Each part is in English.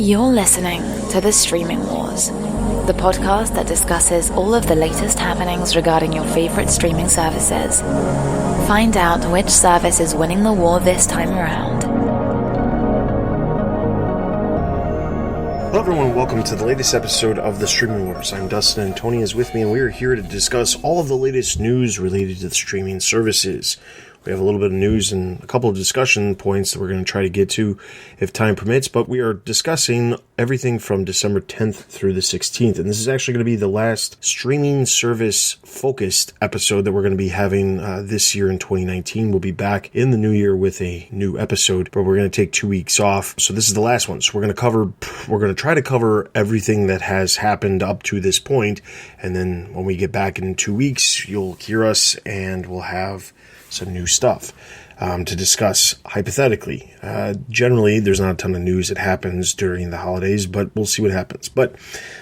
You're listening to The Streaming Wars, the podcast that discusses all of the latest happenings regarding your favorite streaming services. Find out which service is winning the war this time around. Hello everyone, welcome to the latest episode of The Streaming Wars. I'm Dustin and Tony is with me, and we are here to discuss all of the latest news related to the streaming services. We have a little bit of news and a couple of discussion points that we're going to try to get to if time permits, but we are discussing everything from December 10th through the 16th, and this is actually going to be the last streaming service focused episode that we're going to be having this year in 2019. We'll be back in the new year with a new episode, but we're going to take 2 weeks off, so this is the last one. So we're going to try to cover everything that has happened up to this point, and then when we get back in 2 weeks, you'll hear us and we'll have some new stuff to discuss hypothetically. Generally, there's not a ton of news that happens during the holidays, but we'll see what happens. But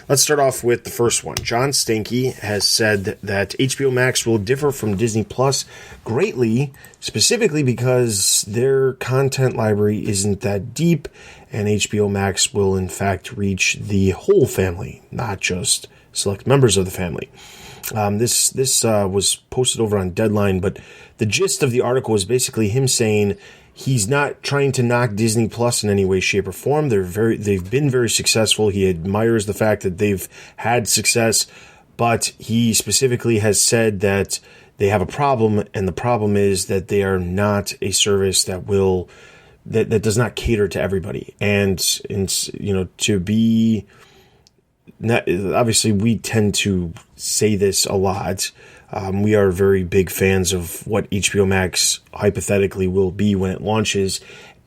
let's start off with the first one. John Stankey has said that HBO Max will differ from Disney Plus greatly, specifically because their content library isn't that deep, and HBO Max will in fact reach the whole family, not just select members of the family. This was posted over on Deadline, but the gist of the article is basically him saying he's not trying to knock Disney Plus in any way, shape, or form. They've been very successful. He admires the fact that they've had success, but he specifically has said that they have a problem, and the problem is that they are not a service that does not cater to everybody. And to be obviously, we tend to say this a lot. We are very big fans of what HBO Max hypothetically will be when it launches,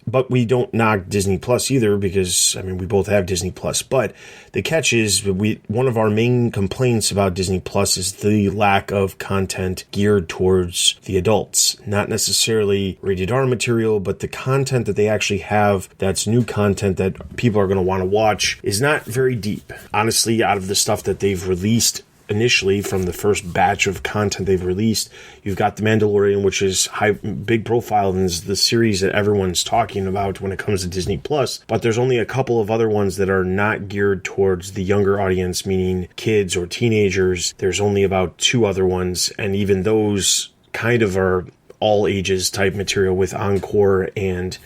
but we don't knock Disney Plus either because, we both have Disney Plus. But the catch is, one of our main complaints about Disney Plus is the lack of content geared towards the adults. Not necessarily rated R material, but the content that they actually have that's new content that people are going to want to watch is not very deep. Honestly, out of the stuff that they've released initially, from the first batch of content they've released, you've got The Mandalorian, which is big profile and is the series that everyone's talking about when it comes to Disney Plus. But there's only a couple of other ones that are not geared towards the younger audience, meaning kids or teenagers. There's only about 2 other ones, and even those kind of are all ages type material, with Encore and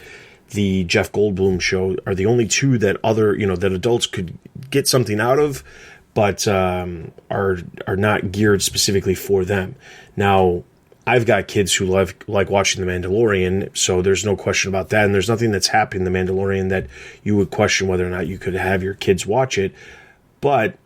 the Jeff Goldblum show are the only 2 that that adults could get something out of, but are not geared specifically for them. Now, I've got kids who like watching The Mandalorian, so there's no question about that, and there's nothing that's happened in The Mandalorian that you would question whether or not you could have your kids watch it. But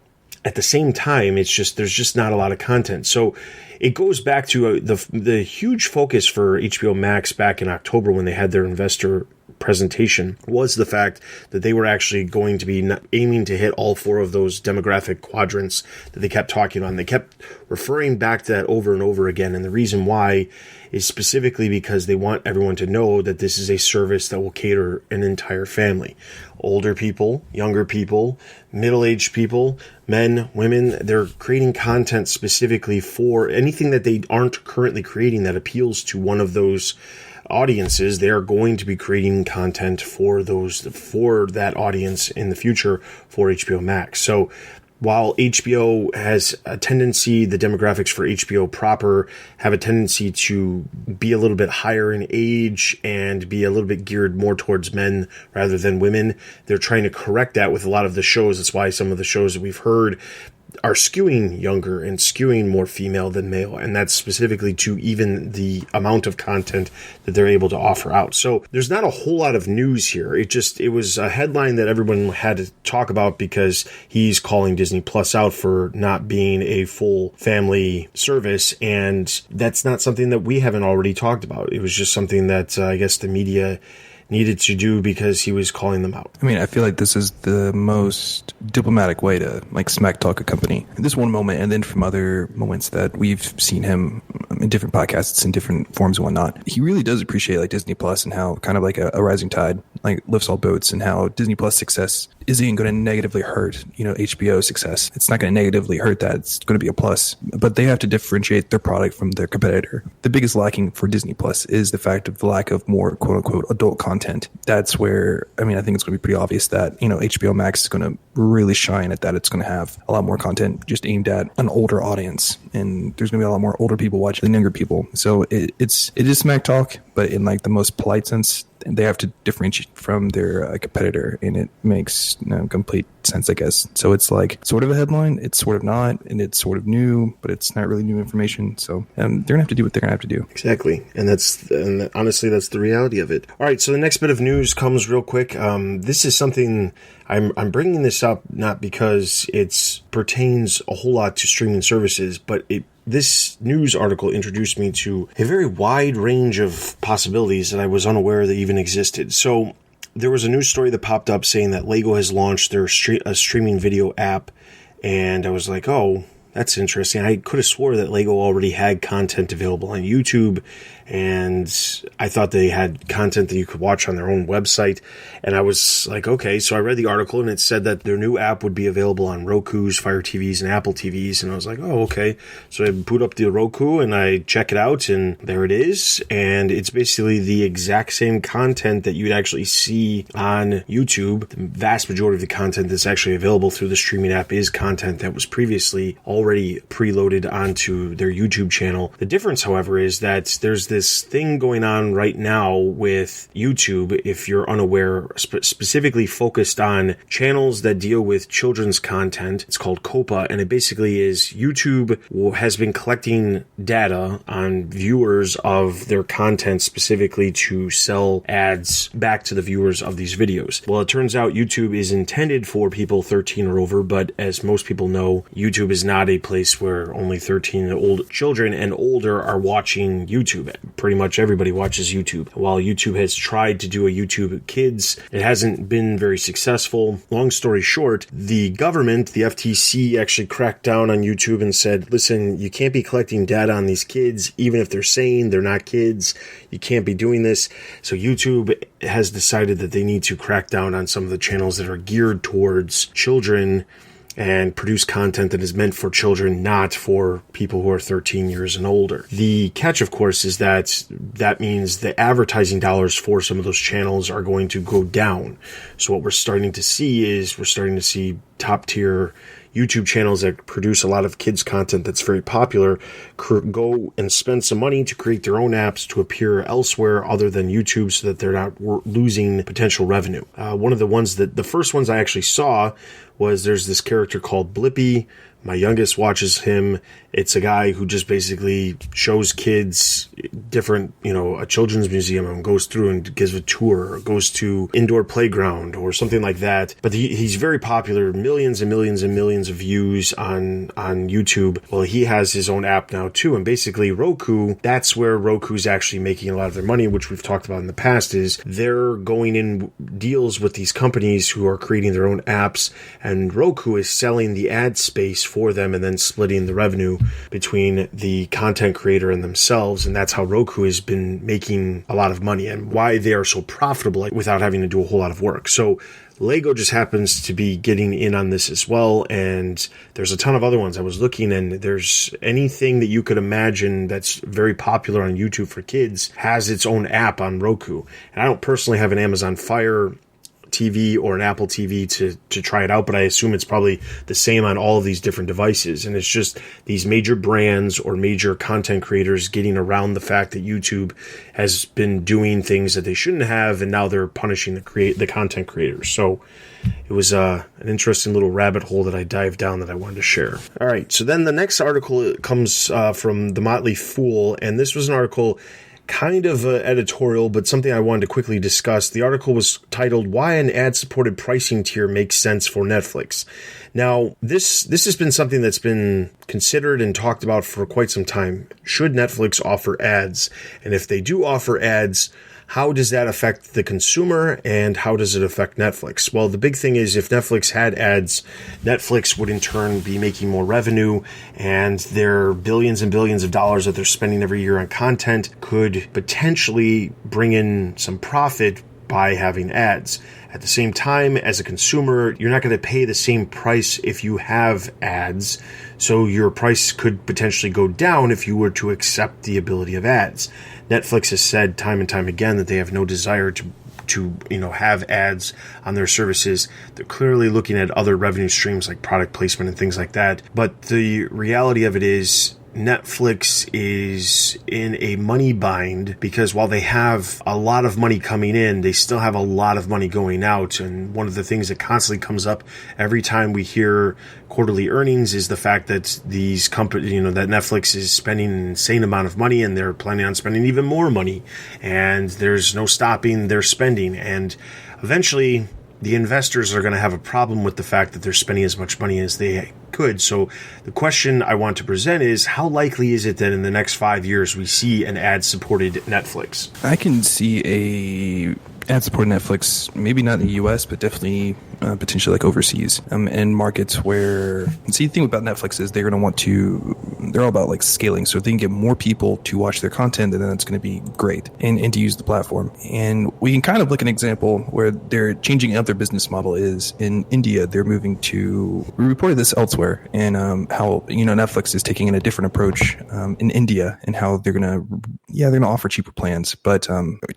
at the same time, there's just not a lot of content. So it goes back to the huge focus for HBO Max back in October when they had their investor presentation was the fact that they were actually going to be aiming to hit all 4 of those demographic quadrants that they kept talking on. They kept referring back to that over and over again, and the reason why is specifically because they want everyone to know that this is a service that will cater an entire family. Older people, younger people, middle-aged people, men, women. They're creating content specifically for anything that they aren't currently creating that appeals to one of those audiences. They are going to be creating content for that audience in the future for HBO Max. So while HBO has a tendency, the demographics for HBO proper have a tendency to be a little bit higher in age and be a little bit geared more towards men rather than women, they're trying to correct that with a lot of the shows. That's why some of the shows that we've heard are skewing younger and skewing more female than male, and that's specifically to even the amount of content that they're able to offer out. So there's not a whole lot of news here. It was a headline that everyone had to talk about because he's calling Disney Plus out for not being a full family service, and that's not something that we haven't already talked about. It was just something that I guess the media needed to do because he was calling them out. I feel like this is the most diplomatic way to smack talk a company. In this one moment, and then from other moments that we've seen him in different podcasts in different forms and whatnot, he really does appreciate Disney Plus and how kind of a rising tide lifts all boats, and how Disney Plus success isn't going to negatively hurt, HBO's success. It's not going to negatively hurt that. It's going to be a plus. But they have to differentiate their product from their competitor. The biggest lacking for Disney Plus is the fact of the lack of more quote unquote adult content. That's where, I think it's going to be pretty obvious that, HBO Max is going to really shine at that. It's going to have a lot more content just aimed at an older audience. And there's going to be a lot more older people watching than younger people. So it is smack talk, but in like the most polite sense. They have to differentiate from their competitor, and it makes complete sense, I guess. So it's like sort of a headline, it's sort of not, and it's sort of new, but it's not really new information. So they're gonna have to do what they're gonna have to do. Exactly, and honestly, that's the reality of it. All right, so the next bit of news comes real quick. This is something I'm bringing this up not because it pertains a whole lot to streaming services, but this news article introduced me to a very wide range of possibilities that I was unaware that even existed. So there was a news story that popped up saying that Lego has launched their a streaming video app, and I was like, oh, that's interesting. I could have swore that Lego already had content available on YouTube, and I thought they had content that you could watch on their own website. And I was like, okay. So I read the article, and it said that their new app would be available on Roku's, Fire TVs, and Apple TVs. And I was like, oh, okay. So I boot up the Roku, and I check it out, and there it is. And it's basically the exact same content that you'd actually see on YouTube. The vast majority of the content that's actually available through the streaming app is content that was previously already preloaded onto their YouTube channel. The difference, however, is that there's this thing going on right now with YouTube, if you're unaware, specifically focused on channels that deal with children's content. It's called COPA, and it basically is YouTube has been collecting data on viewers of their content specifically to sell ads back to the viewers of these videos. Well, it turns out YouTube is intended for people 13 or over, but as most people know, YouTube is not a place where only 13 and old children and older are watching YouTube. Pretty much everybody watches YouTube. While YouTube has tried to do a YouTube Kids, it hasn't been very successful. Long story short, the government, the FTC, actually cracked down on YouTube and said, listen, you can't be collecting data on these kids, even if they're saying they're not kids. You can't be doing this. So YouTube has decided that they need to crack down on some of the channels that are geared towards children and produce content that is meant for children, not for people who are 13 years and older. The catch, of course, is that means the advertising dollars for some of those channels are going to go down. So what we're starting to see top tier YouTube channels that produce a lot of kids content that's very popular go and spend some money to create their own apps to appear elsewhere other than YouTube so that they're not losing potential revenue. One of the first ones I actually saw was there's this character called Blippi. My youngest watches him. It's a guy who just basically shows kids different, a children's museum and goes through and gives a tour or goes to indoor playground or something like that. But he's very popular, millions and millions and millions of views on YouTube. Well, he has his own app now too. And basically Roku, that's where Roku's actually making a lot of their money, which we've talked about in the past, is they're going in deals with these companies who are creating their own apps, and Roku is selling the ad space for them and then splitting the revenue between the content creator and themselves. And that's how Roku has been making a lot of money and why they are so profitable without having to do a whole lot of work. So Lego just happens to be getting in on this as well, and there's a ton of other ones. I was looking, and there's anything that you could imagine that's very popular on YouTube for kids has its own app on Roku. And I don't personally have an Amazon Fire TV or an Apple TV to try it out, but I assume it's probably the same on all of these different devices. And it's just these major brands or major content creators getting around the fact that YouTube has been doing things that they shouldn't have, and now they're punishing the content creators. So it was an interesting little rabbit hole that I dived down that I wanted to share. All right, so then the next article comes from The Motley Fool, and this was an article kind of editorial, but something I wanted to quickly discuss. The article was titled, "Why an Ad-Supported Pricing Tier Makes Sense for Netflix." Now, this has been something that's been considered and talked about for quite some time. Should Netflix offer ads? And if they do offer ads, how does that affect the consumer, and how does it affect Netflix? Well, the big thing is if Netflix had ads, Netflix would in turn be making more revenue, and their billions and billions of dollars that they're spending every year on content could potentially bring in some profit by having ads. At the same time, as a consumer, you're not going to pay the same price if you have ads, so your price could potentially go down if you were to accept the ability of ads. Netflix has said time and time again that they have no desire to have ads on their services. They're clearly looking at other revenue streams like product placement and things like that. But the reality of it is Netflix is in a money bind because while they have a lot of money coming in, they still have a lot of money going out. And one of the things that constantly comes up every time we hear quarterly earnings is the fact that these companies, that Netflix is spending an insane amount of money and they're planning on spending even more money. And there's no stopping their spending. And eventually the investors are going to have a problem with the fact that they're spending as much money as they could. So the question I want to present is, how likely is it that in the next 5 years we see an ad-supported Netflix? I can see a ad-supported Netflix, maybe not in the U.S., but definitely potentially like overseas, in markets where, see, the thing about Netflix is they're going to want to, they're all about like scaling. So if they can get more people to watch their content, then that's going to be great and to use the platform. And we can kind of look at an example where they're changing out their business model is in India. They're moving to, we reported this elsewhere, and how, Netflix is taking in a different approach in India, and how they're going to offer cheaper plans, but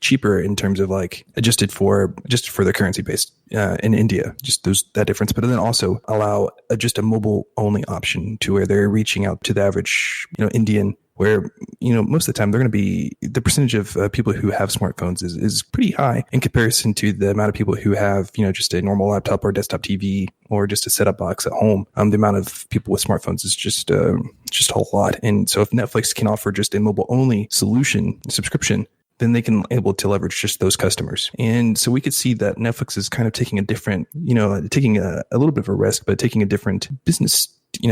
cheaper in terms of like adjusted for the currency based in India, just that difference, but then also allow just a mobile only option to where they're reaching out to the average, Indian, where, most of the time they're going to be, the percentage of people who have smartphones is pretty high in comparison to the amount of people who have, just a normal laptop or desktop TV or just a setup box at home. The amount of people with smartphones is just a whole lot. And so if Netflix can offer just a mobile only subscription, then they can able to leverage just those customers. And so we could see that Netflix is kind of taking a different, taking a little bit of a risk, but taking a different business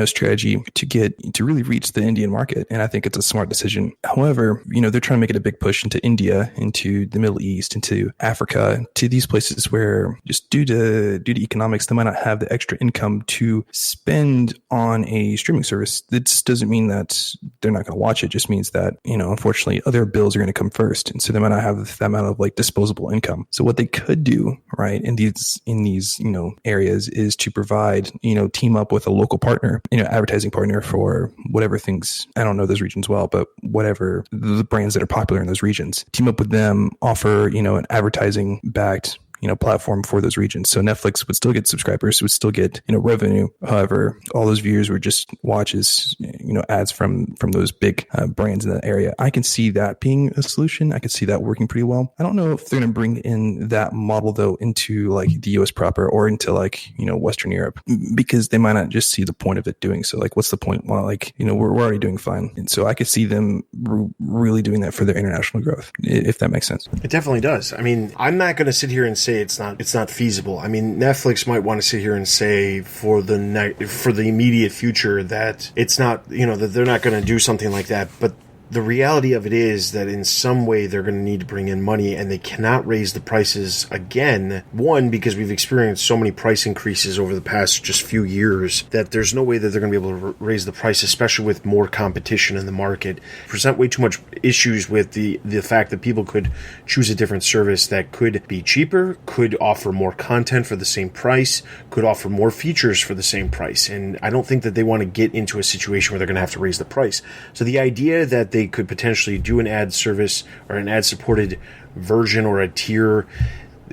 strategy to really reach the Indian market. And I think it's a smart decision. However, they're trying to make it a big push into India, into the Middle East, into Africa, to these places where just due to economics, they might not have the extra income to spend on a streaming service. This doesn't mean that they're not going to watch it. It just means that, unfortunately, other bills are going to come first. And so they might not have that amount of like disposable income. So what they could do, right, in these areas is to provide, team up with a local partner, advertising partner for whatever things, I don't know those regions well, but whatever the brands that are popular in those regions, team up with them, offer, an advertising backed platform for those regions. So Netflix would still get subscribers, would still get, revenue. However, all those viewers would just watches, ads from those big brands in that area. I can see that being a solution. I could see that working pretty well. I don't know if they're going to bring in that model though into like the US proper or into like, Western Europe, because they might not just see the point of it doing so. Like, what's the point? Well, like, we're already doing fine. And so I could see them really doing that for their international growth, if that makes sense. It definitely does. I mean, I'm not going to sit here and say it's not feasible. I mean, Netflix might want to sit here and say for the immediate future that it's not, that they're not going to do something like that, but the reality of it is that in some way they're going to need to bring in money, and they cannot raise the prices again. One, because we've experienced so many price increases over the past just few years that there's no way that they're going to be able to raise the price, especially with more competition in the market. Present way too much issues with the fact that people could choose a different service that could be cheaper, could offer more content for the same price, could offer more features for the same price. And I don't think that they want to get into a situation where they're going to have to raise the price. So the idea that they could potentially do an ad service or an ad supported version or a tier,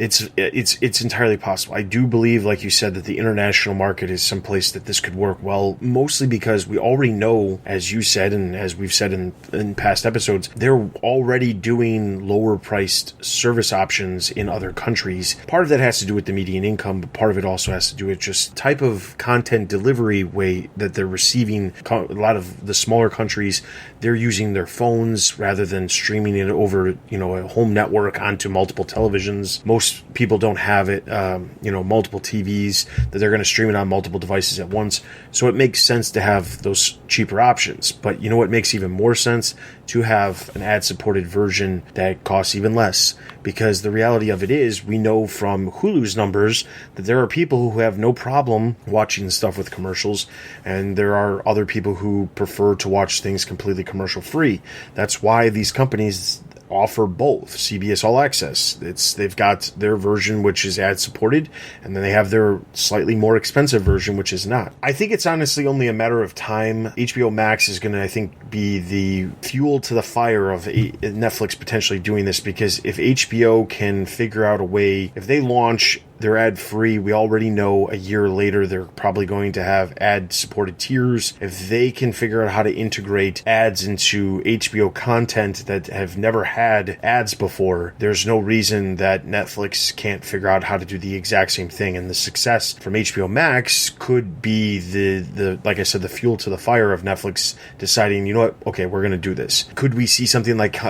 it's entirely possible. I do believe, like you said, that the international market is someplace that this could work well, mostly because we already know, as you said, and as we've said in past episodes, they're already doing lower priced service options in other countries. Part of that has to do with the median income, but part of it also has to do with just type of content delivery way that they're receiving. A lot of the smaller countries, they're using their phones rather than streaming it over, a home network onto multiple televisions. Most people don't have it, multiple TVs that they're going to stream it on multiple devices at once. So it makes sense to have those cheaper options. But you know what makes even more sense? To have an ad-supported version that costs even less. Because the reality of it is, we know from Hulu's numbers that there are people who have no problem watching stuff with commercials, and there are other people who prefer to watch things completely commercial-free. That's why these companies offer both. CBS All Access. They've got their version, which is ad supported, and then they have their slightly more expensive version, which is not. I think it's honestly only a matter of time. HBO Max is going to, I think, be the fuel to the fire of Netflix potentially doing this, because if HBO can figure out a way, if they launch they're ad-free. We already know a year later they're probably going to have ad-supported tiers. If they can figure out how to integrate ads into HBO content that have never had ads before, there's no reason that Netflix can't figure out how to do the exact same thing. And the success from HBO Max could be the like I said, the fuel to the fire of Netflix deciding, you know what, okay, we're going to do this. Could we see something like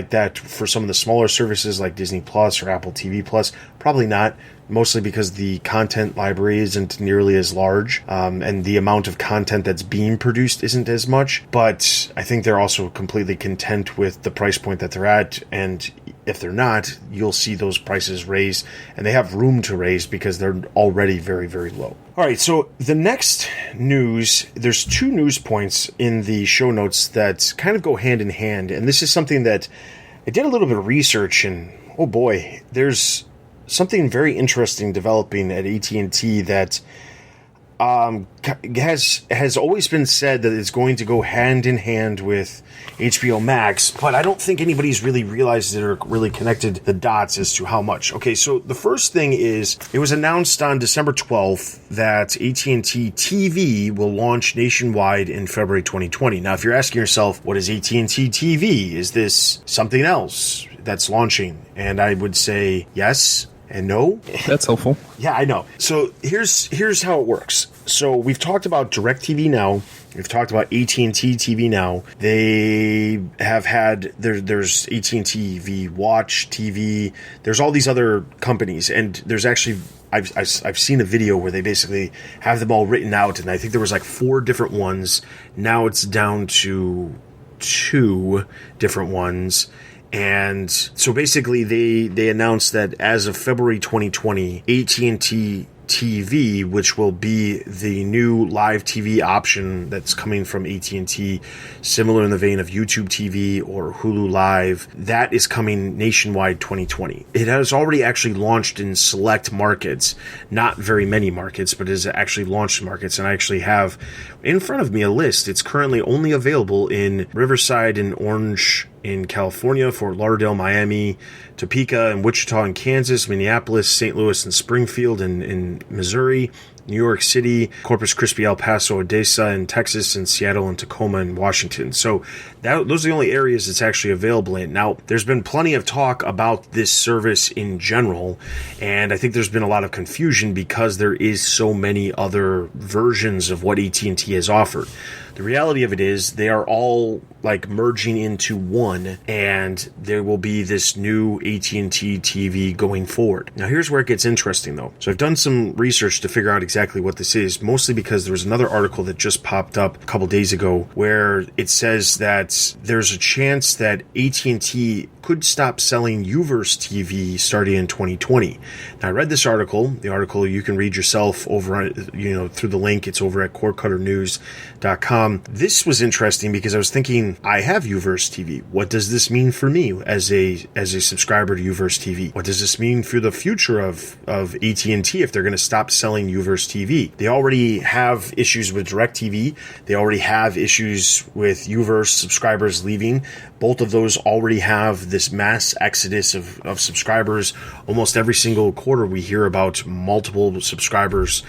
that for some of the smaller services like Disney Plus or Apple TV Plus? Probably not. Mostly because the content library isn't nearly as large, and the amount of content that's being produced isn't as much. But I think they're also completely content with the price point that they're at, and if they're not, you'll see those prices raise, and they have room to raise because they're already very, very low. All right, so the next news, there's two news points in the show notes that kind of go hand in hand, and this is something that I did a little bit of research, and oh boy, there's something very interesting developing at AT&T that has always been said that it's going to go hand in hand with HBO Max, but I don't think anybody's really realized it or really connected the dots as to how much. Okay, so the first thing is, it was announced on December 12th that AT&T TV will launch nationwide in February 2020. Now, if you're asking yourself, what is AT&T TV? Is this something else that's launching? And I would say yes and no. That's helpful. Yeah, I know. So here's how it works. So we've talked about DirecTV Now. We've talked about AT&T TV Now. They have had there's AT&T Watch TV. There's all these other companies, and there's actually I've seen a video where they basically have them all written out, and I think there was like 4 different ones. Now it's down to 2 different ones. And so basically they announced that as of February 2020, AT&T TV, which will be the new live TV option that's coming from AT&T, similar in the vein of YouTube TV or Hulu Live, that is coming nationwide 2020. It has already actually launched in select markets, not very many markets, but it has actually launched markets, and I actually have in front of me a list. It's currently only available in Riverside and Orange in California, Fort Lauderdale, Miami, Topeka, and Wichita and Kansas, Minneapolis, St. Louis, and Springfield in Missouri, New York City, Corpus Christi, El Paso, Odessa in Texas, and Seattle and Tacoma in Washington. So those are the only areas it's actually available in. Now, there's been plenty of talk about this service in general, and I think there's been a lot of confusion because there is so many other versions of what AT&T has offered. The reality of it is they are all like merging into one, and there will be this new AT&T TV going forward. Now, here's where it gets interesting, though. So I've done some research to figure out exactly what this is, mostly because there was another article that just popped up a couple days ago where it says that there's a chance that AT&T could stop selling Uverse TV starting in 2020. Now, I read this article. The article you can read yourself over, through the link. It's over at corecutternews.com. This was interesting because I was thinking, I have Uverse TV. What does this mean for me as a subscriber to Uverse TV? What does this mean for the future of AT&T if they're going to stop selling Uverse TV? They already have issues with DirecTV. They already have issues with Uverse subscribers leaving. Both of those already have this mass exodus of subscribers. Almost every single quarter we hear about multiple subscribers,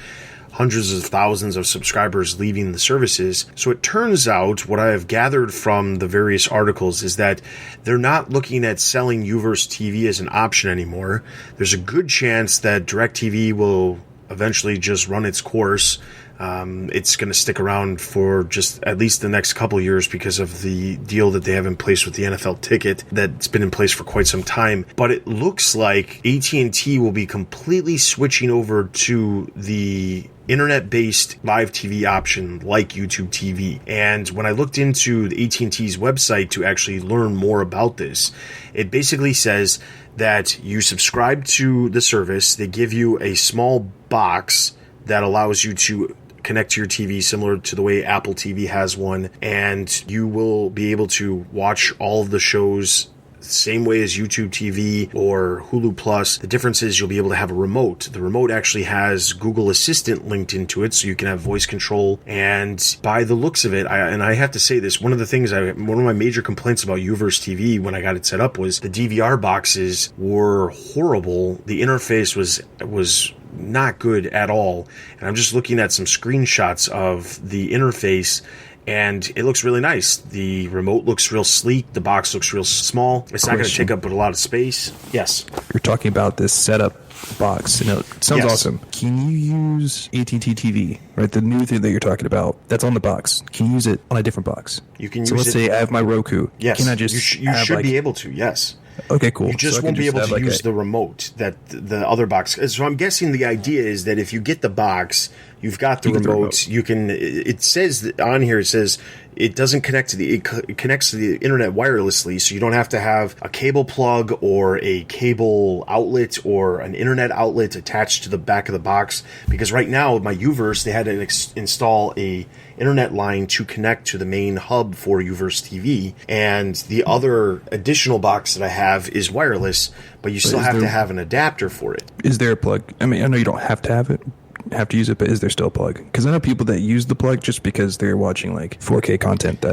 hundreds of thousands of subscribers leaving the services. So it turns out what I have gathered from the various articles is that they're not looking at selling Uverse TV as an option anymore. There's a good chance that DirecTV will eventually just run its course. It's going to stick around for just at least the next couple years because of the deal that they have in place with the NFL ticket that's been in place for quite some time. But it looks like AT&T will be completely switching over to the internet-based live TV option like YouTube TV. And when I looked into the AT&T's website to actually learn more about this, it basically says that you subscribe to the service, they give you a small box that allows you to connect to your TV similar to the way Apple TV has one, and you will be able to watch all of the shows same way as YouTube TV or Hulu Plus. The difference is you'll be able to have a remote. The remote actually has Google Assistant linked into it, so you can have voice control. And by the looks of it, I have to say this, one of my major complaints about Uverse TV when I got it set up was the DVR boxes were horrible. The interface was not good at all. And I'm just looking at some screenshots of the interface, and it looks really nice. The remote looks real sleek. The box looks real small. It's not going to take up a lot of space. Yes. You're talking about this setup box. It sounds awesome. Can you use AT&T TV, right? The new thing that you're talking about, that's on the box. Can you use it on a different box? You can use it. So let's say I have my Roku. Yes. Can I just you should be able to, yes. Okay, cool. You just won't be able to use the remote that the other box. So I'm guessing the idea is that if you get the box, you've got the remote. You can. It says on here. It says it doesn't connect to it connects to the internet wirelessly, so you don't have to have a cable plug or a cable outlet or an internet outlet attached to the back of the box. Because right now with my Uverse, they had to install a internet line to connect to the main hub for Uverse TV, and the other additional box that I have is wireless, but you still have to have an adapter for it. Is there a plug? I mean, I know you don't have to use it, but is there still a plug? Because I know people that use the plug just because they're watching like 4K content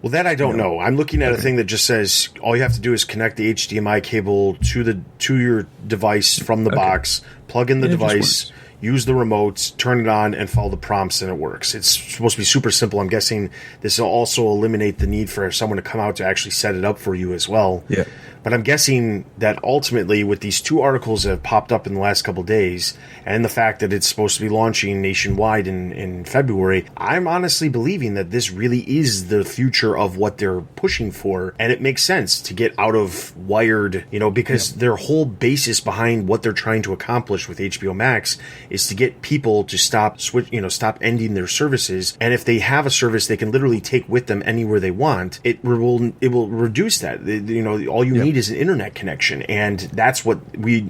well, that I don't know. I'm looking at a thing that just says all you have to do is connect the HDMI cable to your device from the box, plug in the device, use the remote, turn it on, and follow the prompts, and it works. It's supposed to be super simple. I'm guessing this will also eliminate the need for someone to come out to actually set it up for you as well. Yeah. But I'm guessing that ultimately, with these two articles that have popped up in the last couple of days, and the fact that it's supposed to be launching nationwide in February, I'm honestly believing that this really is the future of what they're pushing for. And it makes sense to get out of wired, because their whole basis behind what they're trying to accomplish with HBO Max is to get people to stop ending their services. And if they have a service they can literally take with them anywhere they want, it will reduce that. All you need is an internet connection, and that's what we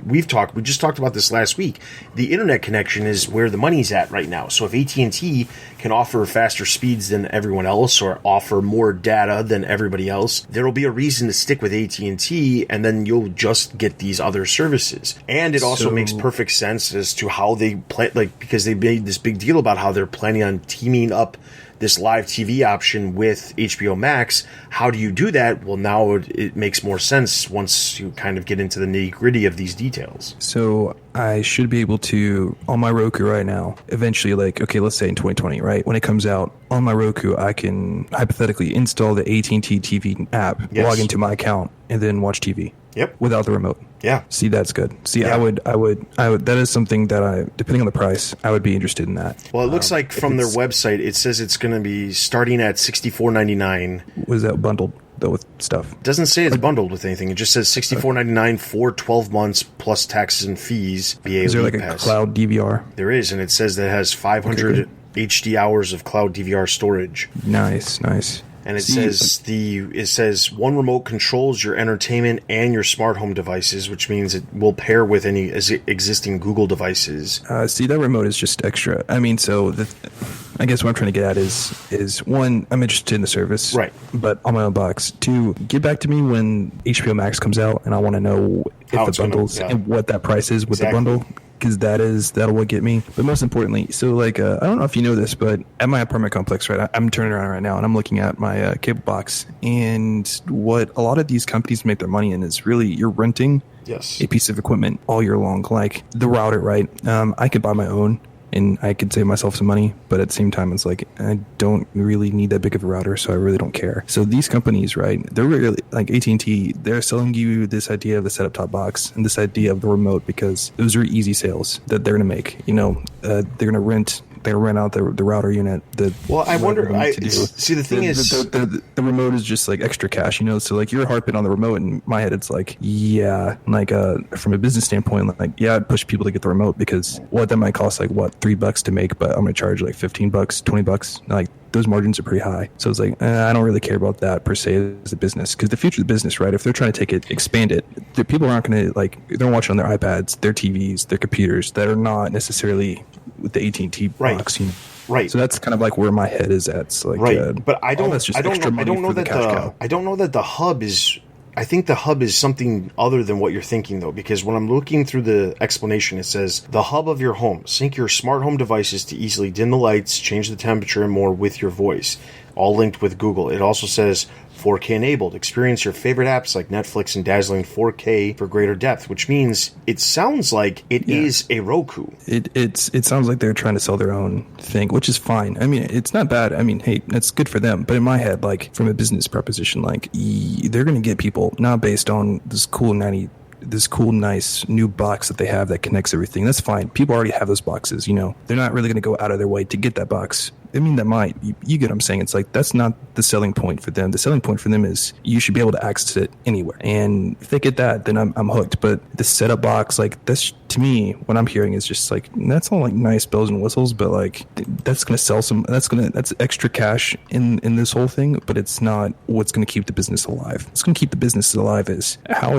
just talked about this last week. The internet connection is where the money's at right now. So if AT&T can offer faster speeds than everyone else or offer more data than everybody else, there will be a reason to stick with AT&T, and then you'll just get these other services. And it also makes perfect sense as to how they play, because they made this big deal about how they're planning on teaming up this live TV option with HBO Max. How do you do that? Well, now it makes more sense once you kind of get into the nitty-gritty of these details. So I should be able to, on my Roku right now, eventually, let's say in 2020, right? When it comes out, on my Roku, I can hypothetically install the AT&T TV app, log into my account, and then watch TV. Yep. Without the remote. Yeah. See, that's good. See, yeah. I would, that is something that depending on the price, I would be interested in that. Well, it looks like from their website, it says it's going to be starting at $64.99. Was that bundled, though, with stuff? It doesn't say it's bundled with anything. It just says $64.99 for 12 months plus taxes and fees. Is there a cloud DVR? There is, and it says that it has 500 HD hours of cloud DVR storage. Nice. And it says one remote controls your entertainment and your smart home devices, which means it will pair with any existing Google devices. That remote is just extra. I mean, I guess what I'm trying to get at is one, I'm interested in the service, right? But on my own box. Two, get back to me when HBO Max comes out, and I want to know if the bundles and what that price is with the bundle. Because that'll what get me. But most importantly, so I don't know if you know this, but at my apartment complex, right, I'm turning around right now and I'm looking at my cable box, and what a lot of these companies make their money in is really you're renting a piece of equipment all year long, like the router, right? I could buy my own and I could save myself some money, but at the same time, it's like I don't really need that big of a router, so I really don't care. So these companies, right, they're really like AT&T, they're selling you this idea of the set-up top box and this idea of the remote because those are easy sales that they're going to make. They're going to rent out the router unit. I wonder. See, the thing is, the remote is just like extra cash, So you're harping on the remote, and in my head, it's like, from a business standpoint, I'd push people to get the remote because that might cost $3 to make, but I'm going to charge $15, $20. Those margins are pretty high. So it's I don't really care about that per se as a business, because the future of the business, right? If they're trying to take it, expand it, the people aren't going to they're watching on their iPads, their TVs, their computers that are not necessarily with the AT&T box. Right. So that's kind of where my head is at. It's but I don't know that the hub is I think the hub is something other than what you're thinking, though, because when I'm looking through the explanation, it says the hub of your home. Sync your smart home devices to easily dim the lights, change the temperature, and more with your voice. All linked with Google. It also says 4K enabled. Experience your favorite apps like Netflix and dazzling 4K for greater depth, which means it sounds like it is a Roku. It sounds like they're trying to sell their own thing, which is fine. I mean, it's not bad. I mean, hey, that's good for them. But in my head, like from a business proposition, like they're going to get people not based on this cool, nice new box that they have that connects everything. That's fine. People already have those boxes, you know. They're not really going to go out of their way to get that box. I mean, that might. You get what I'm saying. It's like, that's not the selling point for them. The selling point for them is you should be able to access it anywhere. And if they get that, then I'm hooked. But the setup box, like, that's, to me, what I'm hearing is just like, that's all like nice bells and whistles, but like, that's going to sell that's extra cash in this whole thing, but it's not what's going to keep the business alive. What's going to keep the business alive is how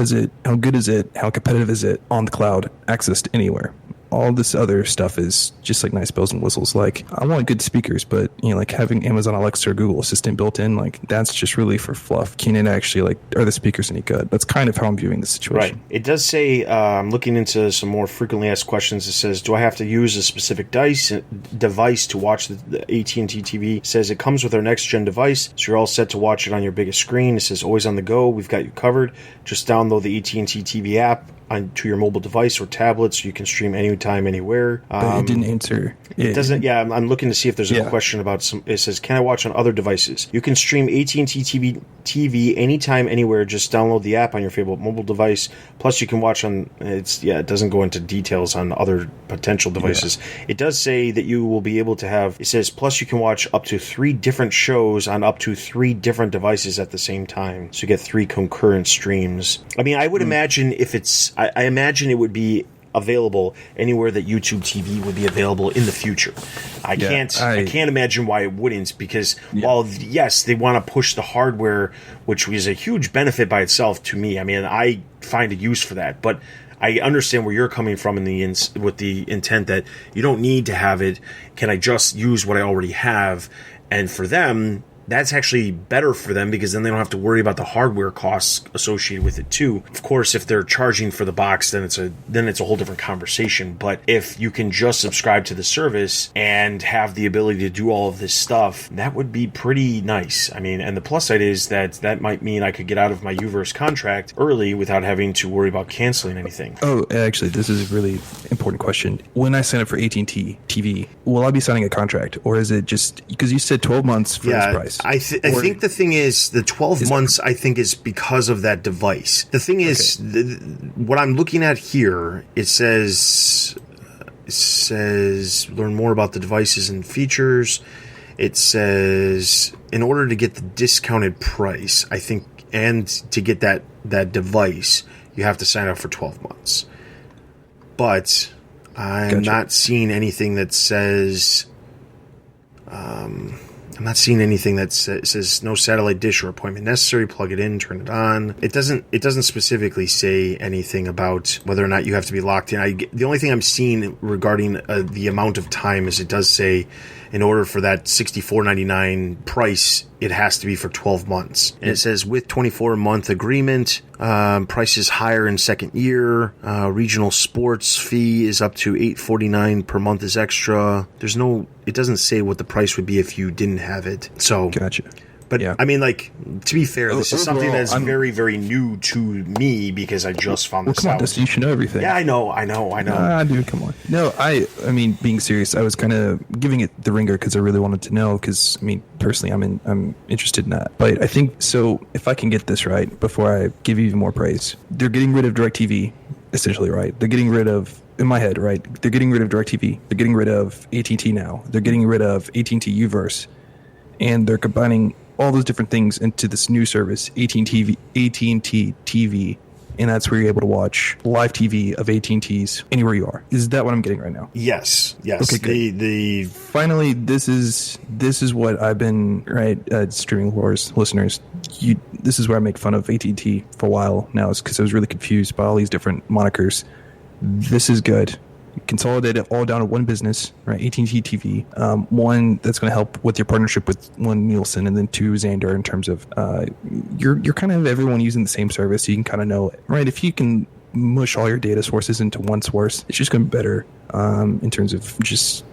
good is it, how competitive is it on the cloud, accessed anywhere. All this other stuff is just like nice bells and whistles. Like, I want good speakers, but you know, like having Amazon Alexa or Google Assistant built in, like that's just really for fluff. Can it actually, like, are the speakers any good? That's kind of how I'm viewing the situation. Right. It does say, I'm looking into some more frequently asked questions. It says, do I have to use a specific device to watch the AT&T TV? It says it comes with our next gen device, so you're all set to watch it on your biggest screen. It says always on the go. We've got you covered. Just download the AT&T TV app onto your mobile device or tablet so you can stream anytime, anywhere. But it didn't answer. It doesn't. Yeah, I'm looking to see if there's a question about some. It says, can I watch on other devices? You can stream AT&T TV anytime, anywhere. Just download the app on your favorite mobile device. Plus, you can watch on. It doesn't go into details on other potential devices. Yeah. It does say that you will be able to have. It says, plus you can watch up to 3 different shows on up to 3 different devices at the same time. So you get 3 concurrent streams. I mean, I would imagine if it's. I imagine it would be available anywhere that YouTube TV would be available in the future. I can't imagine why it wouldn't, because while yes, they want to push the hardware, which is a huge benefit by itself to me. I mean, I find a use for that, but I understand where you're coming from with the intent that you don't need to have it. Can I just use what I already have? And for them, that's actually better for them, because then they don't have to worry about the hardware costs associated with it too. Of course, if they're charging for the box, then it's a whole different conversation. But if you can just subscribe to the service and have the ability to do all of this stuff, that would be pretty nice. I mean, and the plus side is that might mean I could get out of my Uverse contract early without having to worry about canceling anything. Oh, actually, this is a really important question. When I sign up for AT&T TV, will I be signing a contract, or is it just because you said 12 months for this price? I think the thing is, the 12 months, I think, is because of that device. The thing is, what I'm looking at here, it says, learn more about the devices and features. It says, in order to get the discounted price, I think, and to get that device, you have to sign up for 12 months. But I'm not seeing anything that says... I'm not seeing anything that says no satellite dish or appointment necessary. Plug it in, turn it on. It doesn't specifically say anything about whether or not you have to be locked in. The only thing I'm seeing regarding the amount of time is it does say, in order for that $64.99 price, it has to be for 12 months. And it says with 24-month agreement, price is higher in second year. Regional sports fee is up to $8.49 per month is extra. It doesn't say what the price would be if you didn't have it. So gotcha. But I mean, like, to be fair, this is something that's very, very new to me, because I just found this out. Dustin, you should know everything. Yeah, I know. Dude, come on. No, I mean, being serious, I was kind of giving it the ringer because I really wanted to know. Because I mean, personally, I'm interested in that. But I think so. If I can get this right before I give you even more praise, they're getting rid of DirecTV, essentially, right? They're getting rid of. In my head, right? They're getting rid of DirecTV. They're getting rid of AT&T now. They're getting rid of AT&T Uverse, and they're combining all those different things into this new service, AT&T TV, and that's where you're able to watch live TV of AT&T's anywhere you are. Is that what I'm getting right now? Yes. Okay, good. Finally, this is what I've been, right, Streaming Wars listeners. This is where I make fun of AT&T for a while now, is because I was really confused by all these different monikers. This is good. consolidate it all down to one business, right? AT&T TV. One that's going to help with your partnership with one Nielsen, and then two Xandr in terms of you're kind of everyone using the same service, so you can kind of know it, right? If you can mush all your data sources into one source, it's just going to be better in terms of just,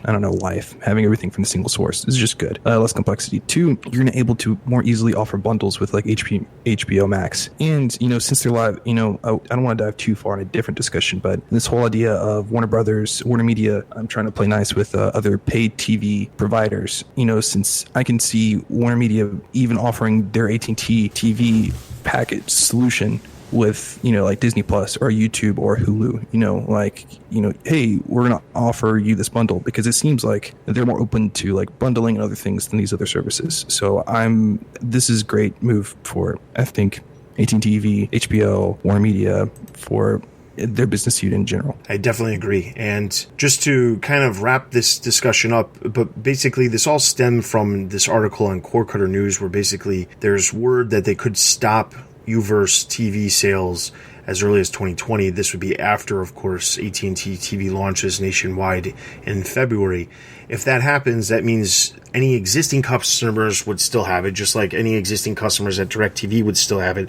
I don't know, life. Having everything from the single source is just good. Less complexity. Two, you're going to able to more easily offer bundles with like HBO Max. And, you know, since they're live, you know, I don't want to dive too far in a different discussion, but this whole idea of Warner Brothers, Warner Media, I'm trying to play nice with other paid TV providers, you know, since I can see Warner Media even offering their AT&T TV package solution with, you know, like Disney Plus or YouTube or Hulu, you know, like, you know, hey, we're going to offer you this bundle, because it seems like they're more open to like bundling and other things than these other services. So this is a great move for, I think, AT&T, HBO, Warner Media, for their business unit in general. I definitely agree. And just to kind of wrap this discussion up, but basically this all stemmed from this article on Core Cutter News, where basically there's word that they could stop Uverse TV sales as early as 2020. This would be after, of course, AT&T TV launches nationwide in February. If that happens, that means any existing customers would still have it, just like any existing customers at DirecTV would still have it.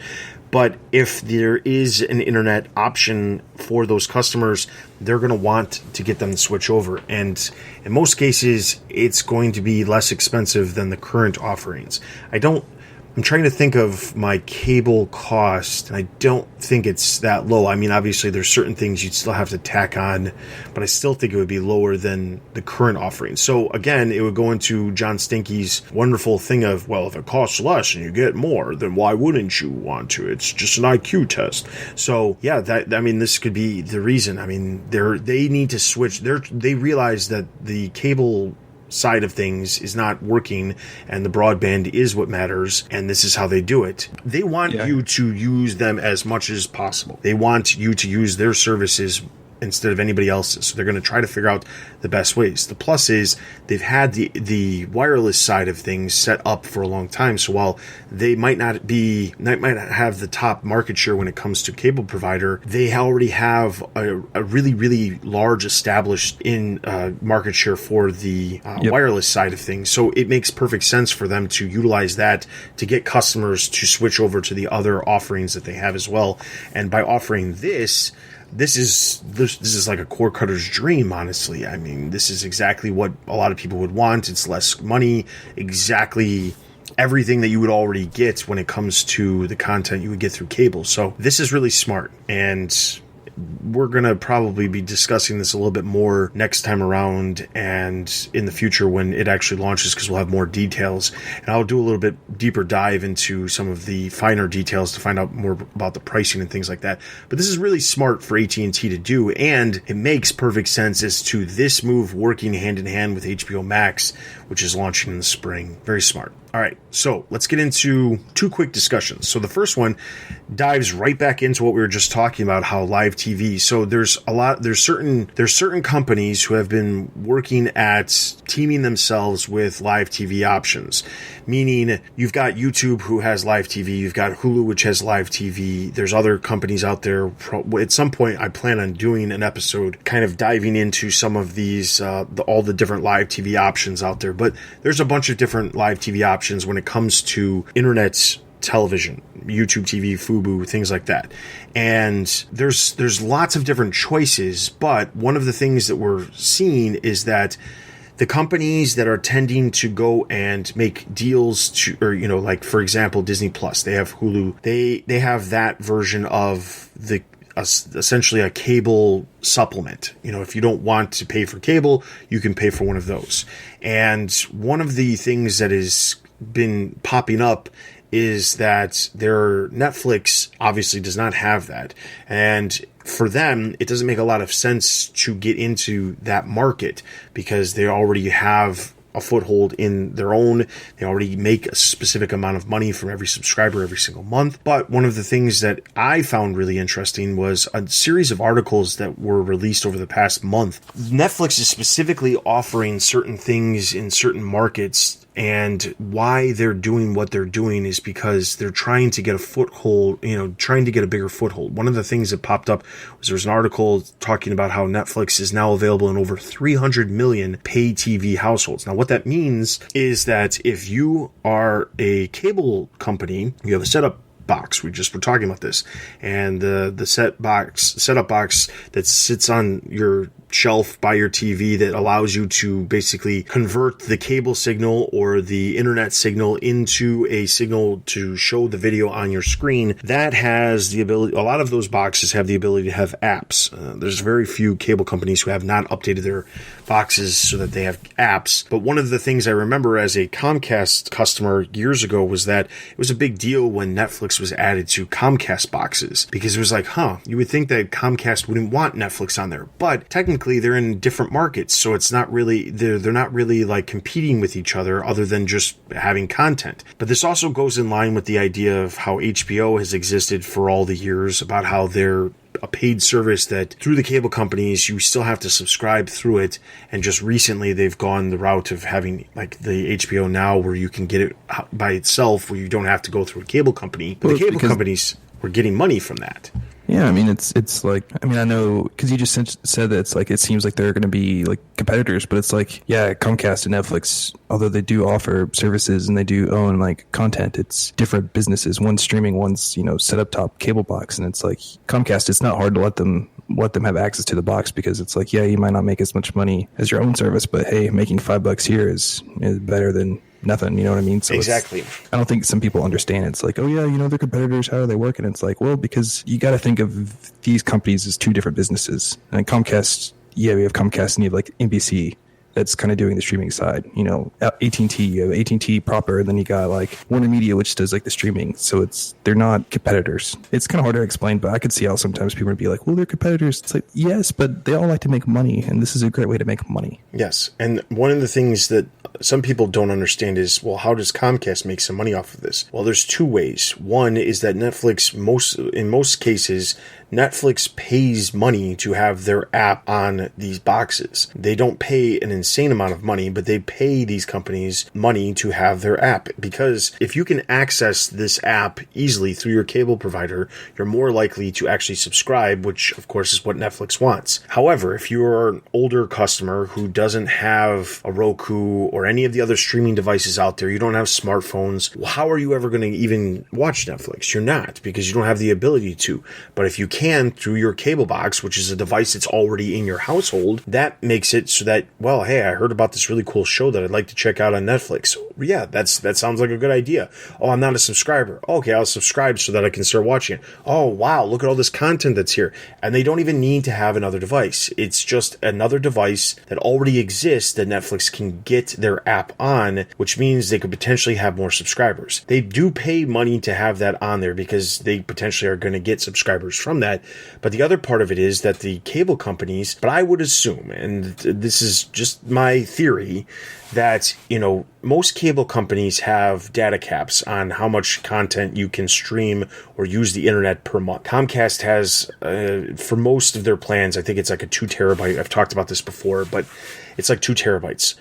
But if there is an internet option for those customers, they're going to want to get them to switch over. And in most cases, it's going to be less expensive than the current offerings. I'm trying to think of my cable cost, and I don't think it's that low. I mean, obviously, there's certain things you'd still have to tack on, but I still think it would be lower than the current offering. So, again, it would go into John Stankey's wonderful thing of, well, if it costs less and you get more, then why wouldn't you want to? It's just an IQ test. So, yeah, this could be the reason. I mean, they need to switch. They realize that the cable side of things is not working and the broadband is what matters, and this is how they do it. They want you to use them as much as possible. They want you to use their services instead of anybody else's. So they're going to try to figure out the best ways. The plus is they've had the wireless side of things set up for a long time. So while they might not have the top market share when it comes to cable provider, they already have a really, really large established market share for the wireless side of things. So it makes perfect sense for them to utilize that to get customers to switch over to the other offerings that they have as well. And by offering this is like a cord cutter's dream, honestly. I mean, this is exactly what a lot of people would want. It's less money, exactly everything that you would already get when it comes to the content you would get through cable. So this is really smart, and we're going to probably be discussing this a little bit more next time around and in the future when it actually launches, because we'll have more details. And I'll do a little bit deeper dive into some of the finer details to find out more about the pricing and things like that. But this is really smart for AT&T to do, and it makes perfect sense as to this move working hand in hand with HBO Max, which is launching in the spring. Very smart. All right, so let's get into two quick discussions. So the first one dives right back into what we were just talking about, how live TV. So there's certain companies who have been working at teaming themselves with live TV options, meaning you've got YouTube who has live TV, you've got Hulu which has live TV. There's other companies out there. At some point, I plan on doing an episode kind of diving into some of these, all the different live TV options out there. But there's a bunch of different live TV options when it comes to internet television, YouTube TV, Fubo, things like that. And there's lots of different choices, but one of the things that we're seeing is that the companies that are tending to go and make deals to, or, you know, like for example, Disney Plus, they have Hulu, they have that version of essentially a cable supplement. You know, if you don't want to pay for cable, you can pay for one of those. And one of the things that has been popping up is that their Netflix obviously does not have that. And for them, it doesn't make a lot of sense to get into that market because they already have a foothold in their own. They already make a specific amount of money from every subscriber every single month. But one of the things that I found really interesting was a series of articles that were released over the past month. Netflix is specifically offering certain things in certain markets And why they're doing what they're doing is because they're trying to get a foothold, trying to get a bigger foothold. One of the things that popped up was there was an article talking about how Netflix is now available in over 300 million pay TV households. Now, what that means is that if you are a cable company, you have a setup box. We just were talking about this, and the setup box that sits on your shelf by your TV that allows you to basically convert the cable signal or the internet signal into a signal to show the video on your screen. That has the ability, a lot of those boxes have the ability to have apps. There's very few cable companies who have not updated their boxes so that they have apps. But one of the things I remember as a Comcast customer years ago was that it was a big deal when Netflix was added to Comcast boxes, because it was like, you would think that Comcast wouldn't want Netflix on there, but technically they're in different markets, so it's not really, they're not really like competing with each other than just having content. But this also goes in line with the idea of how HBO has existed for all the years, about how they're a paid service that through the cable companies you still have to subscribe through it, and just recently they've gone the route of having like the HBO Now where you can get it by itself, where you don't have to go through a cable company. But the cable companies were getting money from that. Yeah, I mean, it's like, I mean, I know, because you just said that it's like, it seems like they're going to be like competitors, but it's like, yeah, Comcast and Netflix, although they do offer services and they do own like content, it's different businesses. One's streaming, one's, set up top cable box. And it's like Comcast, it's not hard to let them have access to the box, because it's like, yeah, you might not make as much money as your own service, but hey, making $5 here is better than nothing, you know what I mean? So exactly. I don't think some people understand. It's like, oh yeah, they're competitors, how do they work? And it's like, well, because you got to think of these companies as two different businesses. And Comcast, yeah, we have Comcast and you have like NBC that's kind of doing the streaming side. AT&T, you have AT&T proper, and then you got like Warner Media, which does like the streaming. So they're not competitors. It's kind of hard to explain, but I could see how sometimes people would be like, well, they're competitors. It's like, yes, but they all like to make money, and this is a great way to make money. Yes, and one of the things that some people don't understand is, well, how does Comcast make some money off of this? Well, there's two ways. One is that Netflix, in most cases, Netflix pays money to have their app on these boxes. They don't pay an insane amount of money, but they pay these companies money to have their app, because if you can access this app easily through your cable provider, you're more likely to actually subscribe, which of course is what Netflix wants. However, if you're an older customer who doesn't have a Roku or any of the other streaming devices out there, you don't have smartphones, how are you ever going to even watch Netflix? You're not, because you don't have the ability to. But if you can through your cable box, which is a device that's already in your household, that makes it so that, well, hey, I heard about this really cool show that I'd like to check out on Netflix. Yeah, that sounds like a good idea. Oh, I'm not a subscriber. Okay, I'll subscribe so that I can start watching it. Oh, wow, look at all this content that's here. And they don't even need to have another device. It's just another device that already exists that Netflix can get their app on, which means they could potentially have more subscribers. They do pay money to have that on there because they potentially are going to get subscribers from that. But the other part of it is that the cable companies, but I would assume, and this is just my theory, that, most cable companies have data caps on how much content you can stream or use the internet per month. Comcast has, for most of their plans, I think it's like a 2 terabyte. I've talked about this before, but it's like 2 terabytes.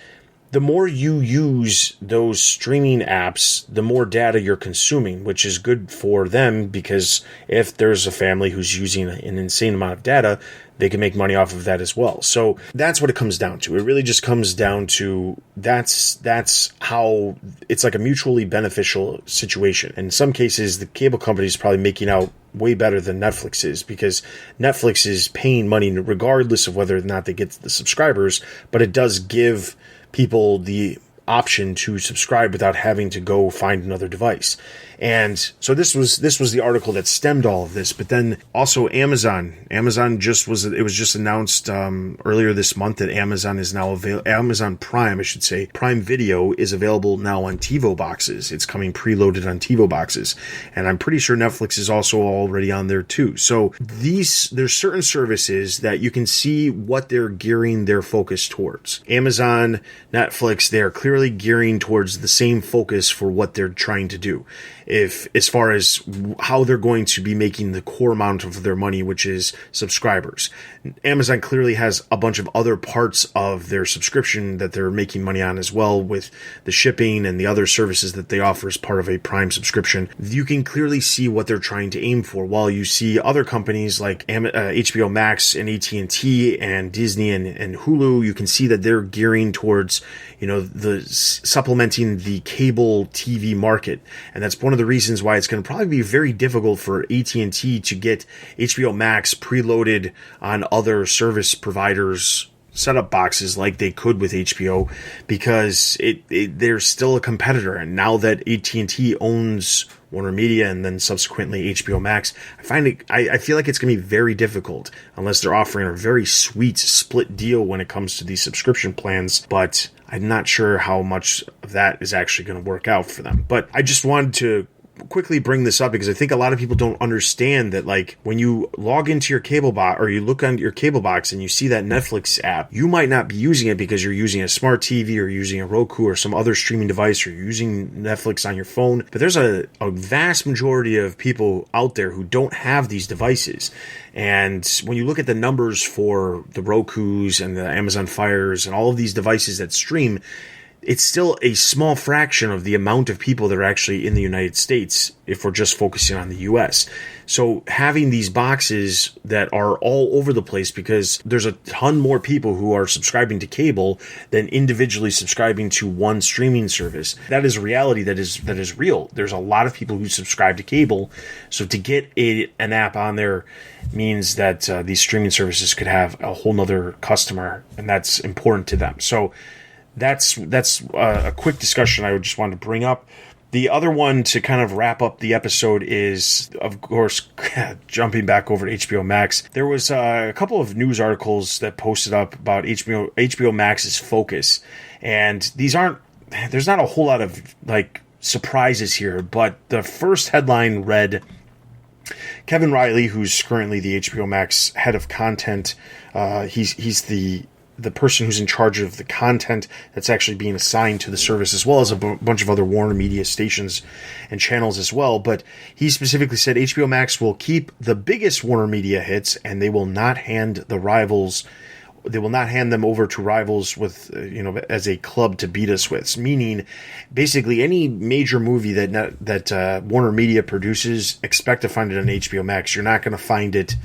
The more you use those streaming apps, the more data you're consuming, which is good for them, because if there's a family who's using an insane amount of data, they can make money off of that as well. So that's what it comes down to. It really just comes down to that's how it's like a mutually beneficial situation. In some cases, the cable company is probably making out way better than Netflix is, because Netflix is paying money regardless of whether or not they get the subscribers, but it does give people the option to subscribe without having to go find another device. And so this was the article that stemmed all of this. But then also Amazon it was just announced earlier this month that Amazon is now Amazon Prime, I should say, Prime Video is available now on TiVo boxes. It's coming preloaded on TiVo boxes, and I'm pretty sure Netflix is also already on there too. So there's certain services that you can see what they're gearing their focus towards. Amazon, Netflix, they are clearly gearing towards the same focus for what they're trying to do. if as far as how they're going to be making the core amount of their money, which is subscribers. Amazon clearly has a bunch of other parts of their subscription that they're making money on as well, with the shipping and the other services that they offer as part of a Prime subscription. You can clearly see what they're trying to aim for, while you see other companies like HBO Max and AT&T and Disney and Hulu, you can see that they're gearing towards, the supplementing the cable TV market. And that's one of the reasons why it's going to probably be very difficult for AT&T to get HBO Max preloaded on other service providers' setup boxes like they could with HBO, because they're still a competitor. And now that AT&T owns Warner Media and then subsequently HBO Max, I feel like it's going to be very difficult unless they're offering a very sweet split deal when it comes to these subscription plans. But I'm not sure how much of that is actually going to work out for them. But I just wanted to quickly bring this up because I think a lot of people don't understand that, like, when you log into your cable box or you look on your cable box and you see that Netflix app, you might not be using it because you're using a smart TV or using a Roku or some other streaming device, or you're using Netflix on your phone. But there's a vast majority of people out there who don't have these devices. And when you look at the numbers for the Rokus and the Amazon Fires and all of these devices that stream, it's still a small fraction of the amount of people that are actually in the United States if we're just focusing on the US. So having these boxes that are all over the place, because there's a ton more people who are subscribing to cable than individually subscribing to one streaming service. That is a reality that is real. There's a lot of people who subscribe to cable. So to get an app on there means that these streaming services could have a whole nother customer, and that's important to them. So that's a quick discussion I just wanted to bring up. The other one to kind of wrap up the episode is, of course, jumping back over to HBO Max. There was a couple of news articles that posted up about HBO Max's focus, and there's not a whole lot of surprises here, but the first headline read, Kevin Riley, who's currently the HBO Max head of content, he's the person who's in charge of the content that's actually being assigned to the service, as well as a bunch of other Warner Media stations and channels as well. But he specifically said HBO Max will keep the biggest Warner Media hits, and they will not hand them over to rivals with, as a club to beat us with. Meaning, basically, any major movie that Warner Media produces, expect to find it on HBO Max. You're not going to find it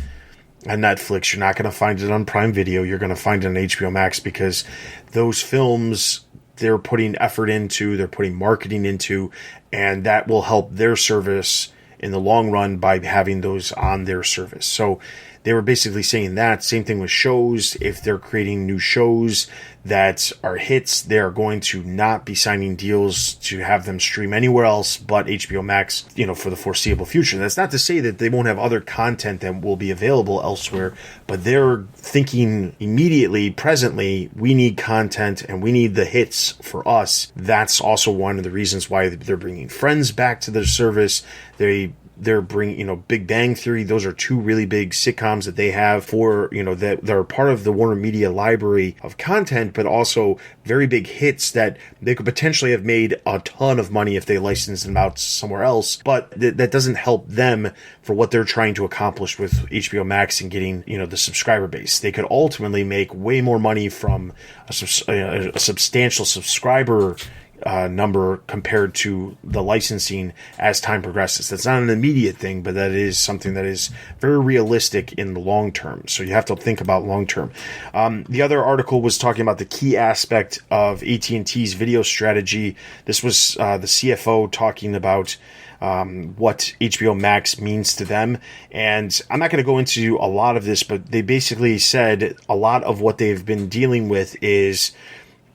on Netflix. You're not going to find it on Prime Video. You're going to find it on HBO Max, because those films they're putting effort into, they're putting marketing into, and that will help their service in the long run by having those on their service. So they were basically saying that. Same thing with shows. If they're creating new shows that are hits, they are going to not be signing deals to have them stream anywhere else but HBO Max, for the foreseeable future. That's not to say that they won't have other content that will be available elsewhere, but they're thinking immediately, presently, we need content and we need the hits for us. That's also one of the reasons why they're bringing Friends back to their service. They're bringing, Big Bang Theory. Those are two really big sitcoms that they have for, that they're part of the Warner Media library of content, but also very big hits that they could potentially have made a ton of money if they licensed them out somewhere else. But that doesn't help them for what they're trying to accomplish with HBO Max and getting, the subscriber base. They could ultimately make way more money from a substantial subscriber number compared to the licensing as time progresses. That's not an immediate thing, but that is something that is very realistic in the long term. So you have to think about long term. The other article was talking about the key aspect of AT&T's video strategy. This was the CFO talking about what HBO Max means to them. And I'm not going to go into a lot of this, but they basically said a lot of what they've been dealing with is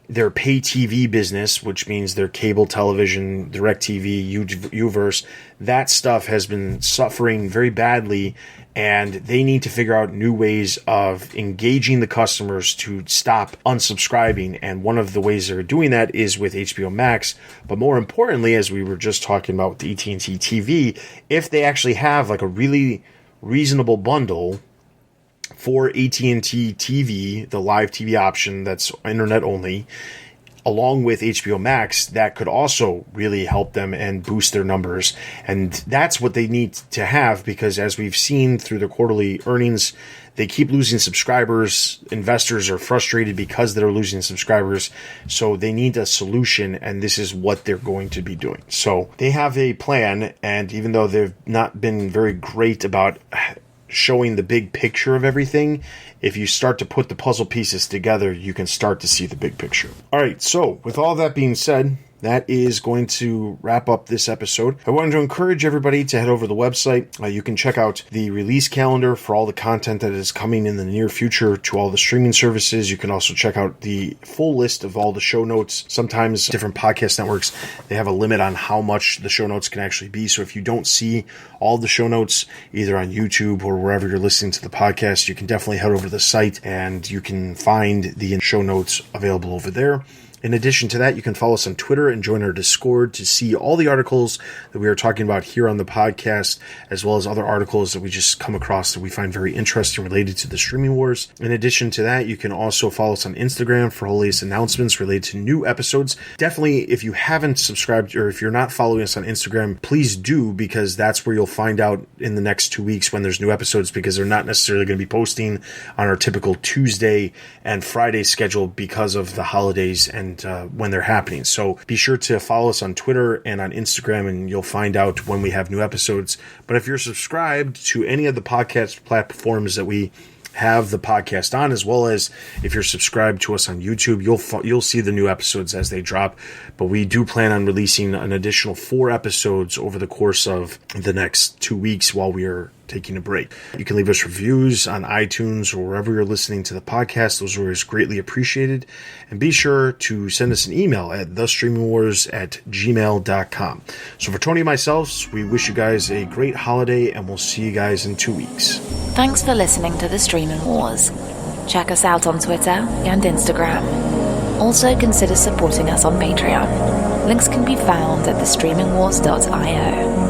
their pay TV business, which means their cable television, DirecTV, Uverse. That stuff has been suffering very badly, and they need to figure out new ways of engaging the customers to stop unsubscribing. And one of the ways they're doing that is with HBO Max. But more importantly, as we were just talking about with AT&T TV, if they actually have a really reasonable bundle for AT&T TV, the live TV option that's internet only, along with HBO Max, that could also really help them and boost their numbers. And that's what they need to have, because as we've seen through the quarterly earnings, they keep losing subscribers. Investors are frustrated because they're losing subscribers. So they need a solution, and this is what they're going to be doing. So they have a plan, and even though they've not been very great about showing the big picture of everything, if you start to put the puzzle pieces together, you can start to see the big picture. All right, so with all that being said, that is going to wrap up this episode. I wanted to encourage everybody to head over to the website. You can check out the release calendar for all the content that is coming in the near future to all the streaming services. You can also check out the full list of all the show notes. Sometimes different podcast networks, they have a limit on how much the show notes can actually be. So if you don't see all the show notes, either on YouTube or wherever you're listening to the podcast, you can definitely head over to the site and you can find the show notes available over there. In addition to that, you can follow us on Twitter and join our Discord to see all the articles that we are talking about here on the podcast, as well as other articles that we just come across that we find very interesting related to the streaming wars. In addition to that, you can also follow us on Instagram for all latest announcements related to new episodes. Definitely, if you haven't subscribed or if you're not following us on Instagram, please do, because that's where you'll find out in the next 2 weeks when there's new episodes, because they're not necessarily going to be posting on our typical Tuesday and Friday schedule because of the holidays and when they're happening. So be sure to follow us on Twitter and on Instagram, and you'll find out when we have new episodes. But if you're subscribed to any of the podcast platforms that we have the podcast on, as well as if you're subscribed to us on YouTube, you'll see the new episodes as they drop. But we do plan on releasing an additional 4 episodes over the course of the next 2 weeks while we are taking a break. You can leave us reviews on iTunes or wherever you're listening to the podcast. Those are always greatly appreciated. And be sure to send us an email at thestreamingwars@gmail.com. So for Tony and myself, we wish you guys a great holiday, and we'll see you guys in 2 weeks. Thanks for listening to The Streaming Wars. Check us out on Twitter and Instagram. Also consider supporting us on Patreon. Links can be found at thestreamingwars.io.